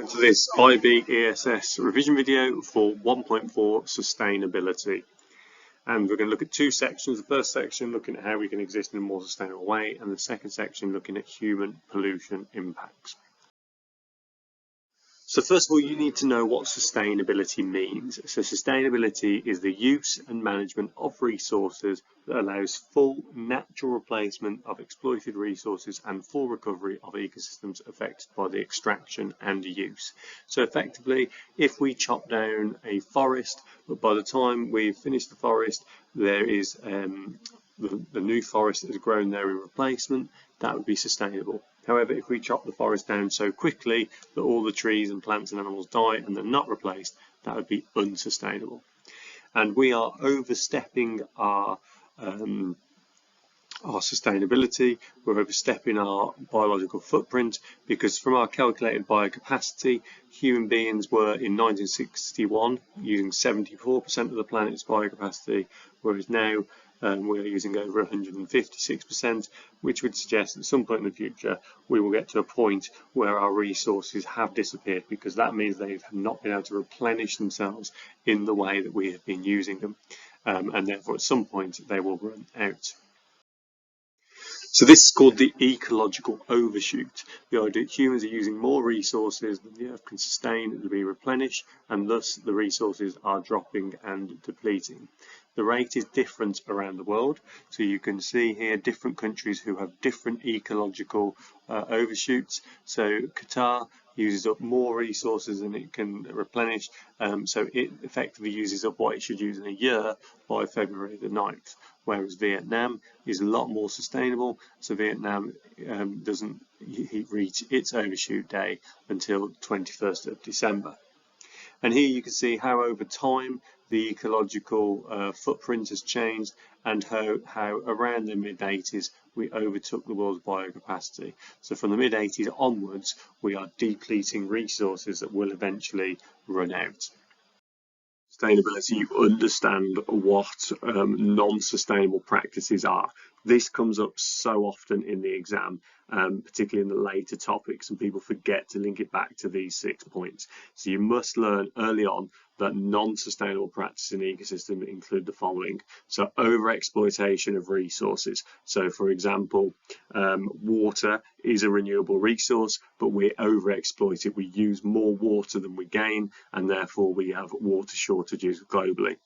Welcome to this IB ESS revision video for 1.4 Sustainability. And we're going to look at two sections. The first section looking at how we can exist in a more sustainable way, and the second section looking at human pollution impacts. So first of all, you need to know what sustainability means. So sustainability is the use and management of resources that allows full natural replacement of exploited resources and full recovery of ecosystems affected by the extraction and use. So effectively, if we chop down a forest, but by the time we've finished the forest, there is the new forest that has grown there in replacement, that would be sustainable. However, if we chop the forest down so quickly that all the trees and plants and animals die and they're not replaced, that would be unsustainable. And we are overstepping our sustainability, we're overstepping our biological footprint, because from our calculated biocapacity, human beings were in 1961 using 74% of the planet's biocapacity, whereas now we are using over 156%, which would suggest at some point in the future we will get to a point where our resources have disappeared, because that means they have not been able to replenish themselves in the way that we have been using them, and therefore at some point they will run out. So this is called the ecological overshoot. The idea that humans are using more resources than the earth can sustain to be replenished, and thus the resources are dropping and depleting. The rate is different around the world. So you can see here different countries who have different ecological overshoots. So Qatar uses up more resources than it can replenish, so it effectively uses up what it should use in a year by February the 9th, whereas Vietnam is a lot more sustainable, so Vietnam doesn't reach its overshoot day until 21st of December. And here you can see how over time the ecological footprint has changed, and how around the mid-80s we overtook the world's biocapacity. So from the mid-80s onwards, we are depleting resources that will eventually run out. Sustainability, you understand what non-sustainable practices are. This comes up so often in the exam, particularly in the later topics, and people forget to link it back to these 6 points. So you must learn early on that non-sustainable practices in the ecosystem include the following. So overexploitation of resources. So for example, water is a renewable resource, but we overexploit it. We use more water than we gain, and therefore we have water shortages globally.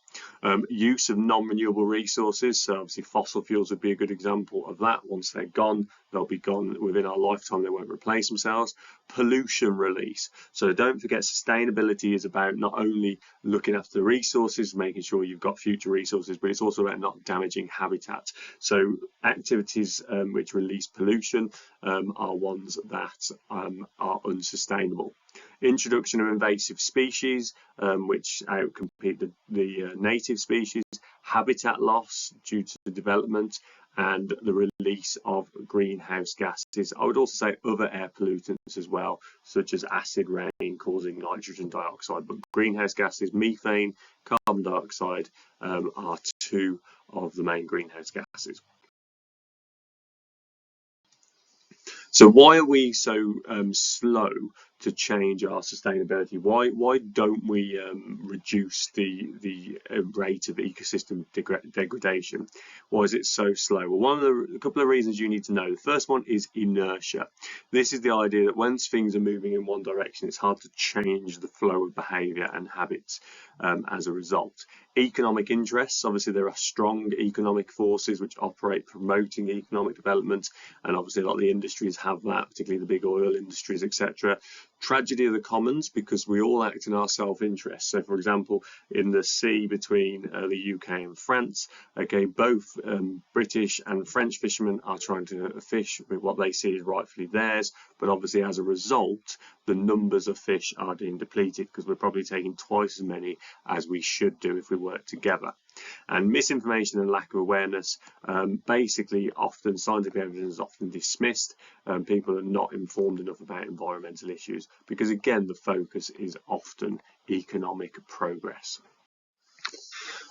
Use of non-renewable resources, so obviously fossil fuels would be a good example of that. Once they're gone, they'll be gone within our lifetime, they won't replace themselves. Pollution release, so don't forget sustainability is about not only looking after the resources, making sure you've got future resources, but it's also about not damaging habitat. So activities which release pollution are ones that are unsustainable. Introduction of invasive species, which outcompete the native species, habitat loss due to the development, and the release of greenhouse gases. I would also say other air pollutants as well, such as acid rain causing nitrogen dioxide, but greenhouse gases, methane, carbon dioxide are two of the main greenhouse gases. So why are we so slow to change our sustainability? Why don't we reduce the rate of ecosystem degradation? Why is it so slow? Well, a couple of reasons you need to know. The first one is inertia. This is the idea that once things are moving in one direction, it's hard to change the flow of behaviour and habits as a result. Economic interests, obviously there are strong economic forces which operate promoting economic development, and obviously a lot of the industries have that, particularly the big oil industries, etc. Tragedy of the commons, because we all act in our self-interest. So for example, in the sea between the UK and France, okay, both British and French fishermen are trying to fish with what they see as rightfully theirs, but obviously as a result the numbers of fish are being depleted, because we're probably taking twice as many as we should do if we work together. And misinformation and lack of awareness, basically often scientific evidence is often dismissed. People are not informed enough about environmental issues, because again the focus is often economic progress.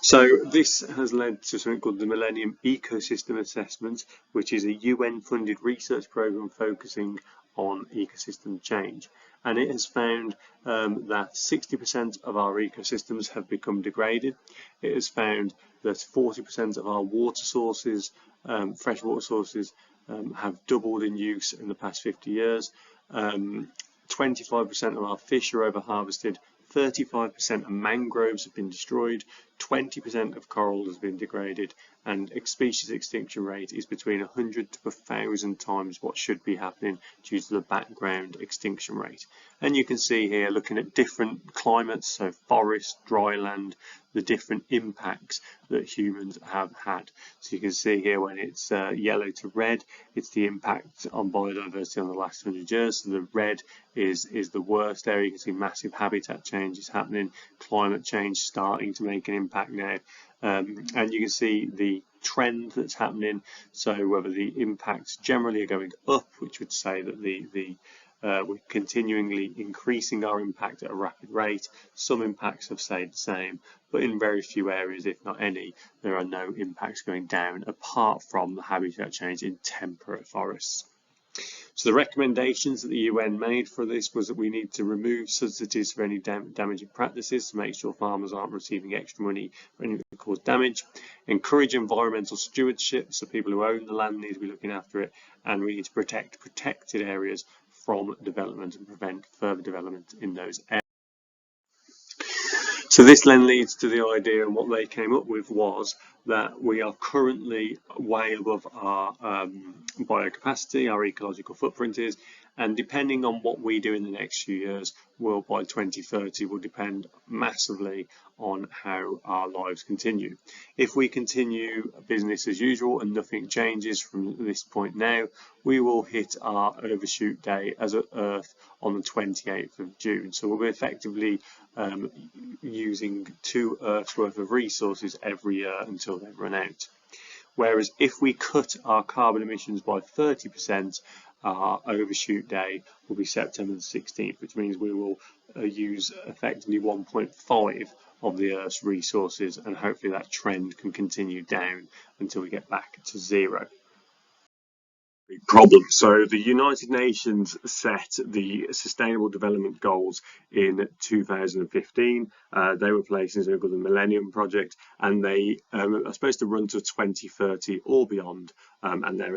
So this has led to something called the Millennium Ecosystem Assessment, which is a UN-funded research program focusing on ecosystem change, and it has found that 60% of our ecosystems have become degraded. It has found that 40% of our water sources, freshwater sources, have doubled in use in the past 50 years. 25% of our fish are over-harvested, 35% of mangroves have been destroyed, 20% of coral has been degraded, and species extinction rate is between 100 to 1,000 times what should be happening due to the background extinction rate. And you can see here, looking at different climates, so forest, dry land, the different impacts that humans have had. So you can see here when it's yellow to red, it's the impact on biodiversity on the last 100 years. So the red is the worst area. You can see massive habitat changes happening, climate change starting to make an impact now. And you can see the trend that's happening. So whether the impacts generally are going up, which would say that we're continually increasing our impact at a rapid rate. Some impacts have stayed the same, but in very few areas, if not any, there are no impacts going down apart from the habitat change in temperate forests. So the recommendations that the UN made for this was that we need to remove subsidies for any damaging practices to make sure farmers aren't receiving extra money for anything that cause damage, encourage environmental stewardship, so people who own the land need to be looking after it, and we need to protect protected areas from development and prevent further development in those areas. So this then leads to the idea, and what they came up with was that we are currently way above our biocapacity, our ecological footprint is, and depending on what we do in the next few years, will by 2030 will depend massively on how our lives continue. If we continue business as usual and nothing changes from this point now, we will hit our overshoot day as an Earth on the 28th of June. So we'll be effectively using 2 Earths worth of resources every year until they run out. Whereas if we cut our carbon emissions by 30%, our overshoot day will be September the 16th, which means we will use effectively 1.5 of the Earth's resources, and hopefully that trend can continue down until we get back to 0. Problem. So the United Nations set the Sustainable Development Goals in 2015. They were placed in something called the Millennium project, and they are supposed to run to 2030 or beyond, and their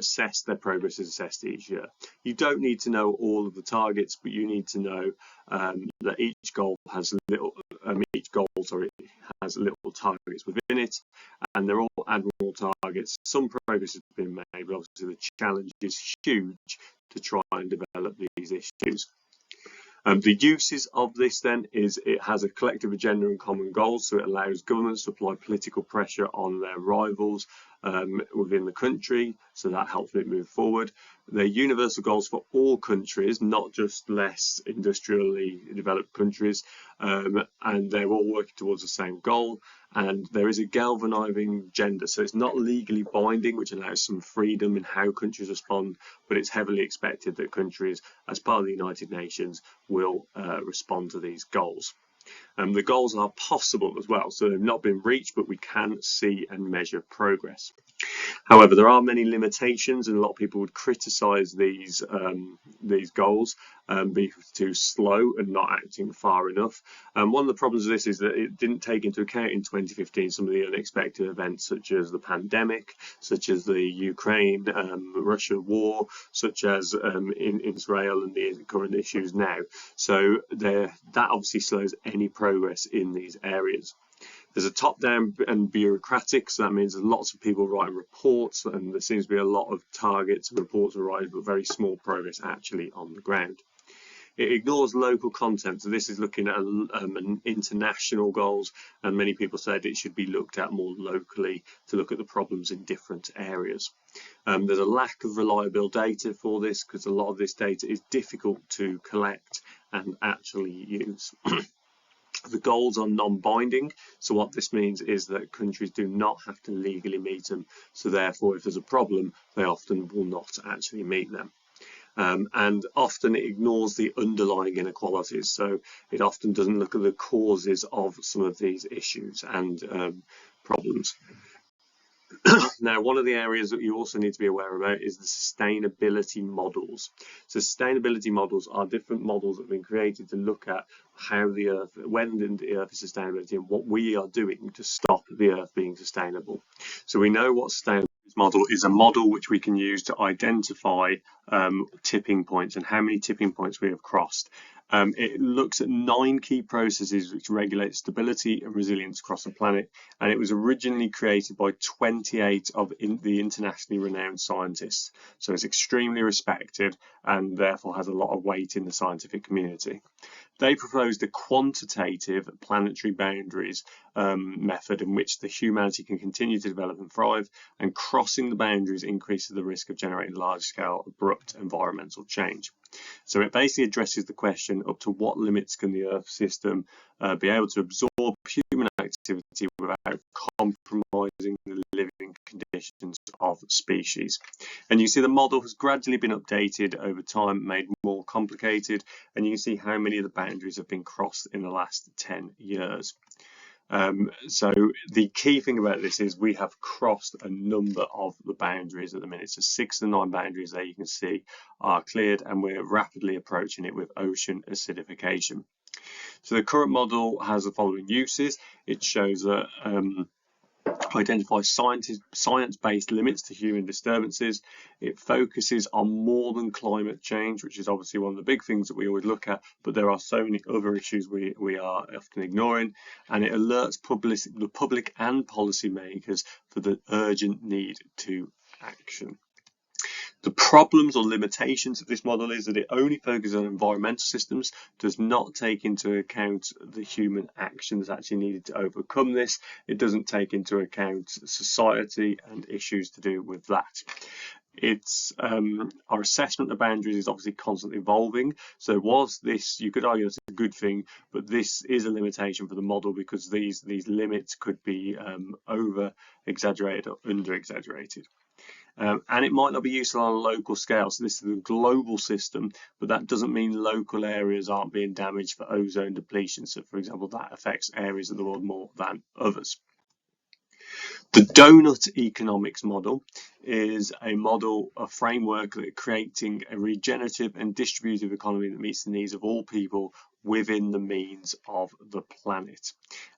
progress is assessed each year. You don't need to know all of the targets, but you need to know that each goal has little targets within it, and they're all admirable targets. Some progress has been made, but obviously the challenge is huge to try and develop these issues. The uses of this then is it has a collective agenda and common goals, so it allows governments to apply political pressure on their rivals within the country, so that helps it move forward. They're universal goals for all countries, not just less industrially developed countries, and they're all working towards the same goal. And there is a galvanizing agenda, so it's not legally binding, which allows some freedom in how countries respond, but it's heavily expected that countries, as part of the United Nations, will respond to these goals. The goals are possible as well, so they've not been reached, but we can see and measure progress. However, there are many limitations, and a lot of people would criticise these goals being too slow and not acting far enough. One of the problems of this is that it didn't take into account in 2015 some of the unexpected events, such as the pandemic, such as the Ukraine-Russia war, such as in Israel and the current issues now. So that obviously slows any progress in these areas. There's a top-down and bureaucratic, so that means there's lots of people writing reports, and there seems to be a lot of targets and reports are writing, but very small progress actually on the ground. It ignores local content, so this is looking at international goals, and many people said it should be looked at more locally to look at the problems in different areas. There's a lack of reliable data for this, because a lot of this data is difficult to collect and actually use. The goals are non-binding, so what this means is that countries do not have to legally meet them, so therefore if there's a problem they often will not actually meet them. And often it ignores the underlying inequalities, so it often doesn't look at the causes of some of these issues and problems. Now, one of the areas that you also need to be aware about is the sustainability models. Sustainability models are different models that have been created to look at how the Earth, when the Earth is sustainability, and what we are doing to stop the Earth being sustainable. So we know what sustainability model is a model which we can use to identify tipping points and how many tipping points we have crossed. It looks at 9 key processes which regulate stability and resilience across the planet, and it was originally created by 28 of the internationally renowned scientists. So it's extremely respected and therefore has a lot of weight in the scientific community. They proposed a quantitative planetary boundaries method in which the humanity can continue to develop and thrive, and crossing the boundaries increases the risk of generating large-scale abrupt environmental change. So it basically addresses the question up to what limits can the Earth system be able to absorb human activity without compromising the living conditions of species. And you see the model has gradually been updated over time, made more complicated, and you can see how many of the boundaries have been crossed in the last 10 years. So the key thing about this is we have crossed a number of the boundaries at the minute. So 6 of the 9 boundaries there you can see are cleared, and we're rapidly approaching it with ocean acidification. So the current model has the following uses. It shows that identifies science-based limits to human disturbances. It focuses on more than climate change, which is obviously one of the big things that we always look at, but there are so many other issues we are often ignoring, and it alerts the public and policymakers for the urgent need to action. The problems or limitations of this model is that it only focuses on environmental systems, does not take into account the human action that's actually needed to overcome this. It doesn't take into account society and issues to do with that. It's our assessment of boundaries is obviously constantly evolving. So was this, you could argue it's a good thing, but this is a limitation for the model because these limits could be over exaggerated or under exaggerated. And it might not be useful on a local scale. So this is a global system, but that doesn't mean local areas aren't being damaged for ozone depletion. So for example, that affects areas of the world more than others. The donut economics model is a model, a framework that creating a regenerative and distributive economy that meets the needs of all people within the means of the planet.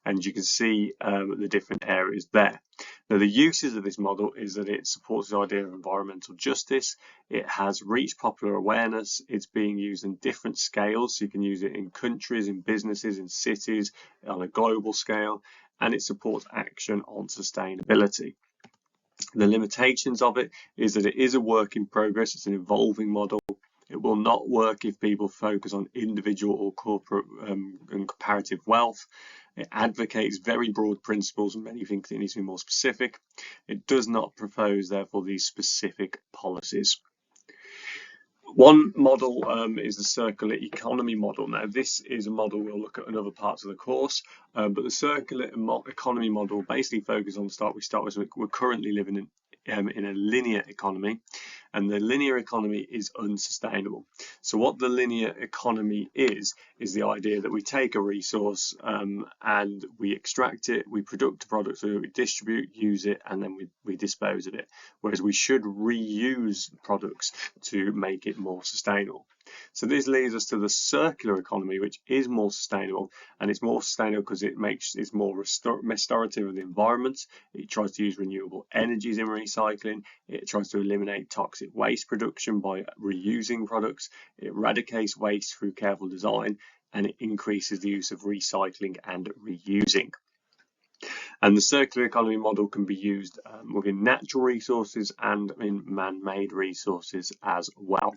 And you can see the different areas there. Now, the uses of this model is that it supports the idea of environmental justice. It has reached popular awareness. It's being used in different scales. So you can use it in countries, in businesses, in cities, on a global scale. And it supports action on sustainability. The limitations of it is that it is a work in progress. It's an evolving model. It will not work if people focus on individual or corporate and comparative wealth. It advocates very broad principles, and many think it needs to be more specific. It does not propose, therefore, these specific policies. One model is the circular economy model. Now, this is a model we'll look at in other parts of the course, but the circular economy model basically focuses on we're currently living in a linear economy, and the linear economy is unsustainable. So what the linear economy is the idea that we take a resource and we extract it, we produce a product, so we distribute, use it, and then we dispose of it. Whereas we should reuse products to make it more sustainable. So this leads us to the circular economy, which is more sustainable, and it's more sustainable because it's more restorative of the environment. It tries to use renewable energies in recycling. It tries to eliminate toxic waste production by reusing products. It eradicates waste through careful design, and it increases the use of recycling and reusing. And the circular economy model can be used within natural resources and in man-made resources as well.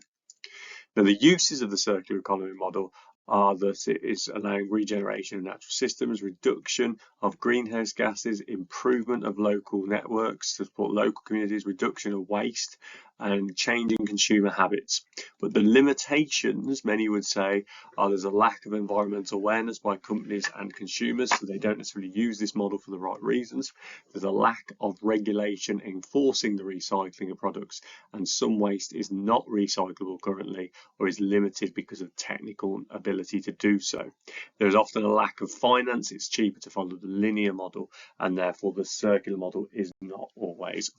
Now, the uses of the circular economy model are that it is allowing regeneration of natural systems, reduction of greenhouse gases, improvement of local networks to support local communities, reduction of waste, and changing consumer habits. But the limitations, many would say, are there's a lack of environmental awareness by companies and consumers, so they don't necessarily use this model for the right reasons. There's a lack of regulation enforcing the recycling of products, and some waste is not recyclable currently or is limited because of technical ability to do so. There's often a lack of finance. It's cheaper to follow the linear model, and therefore the circular model is not always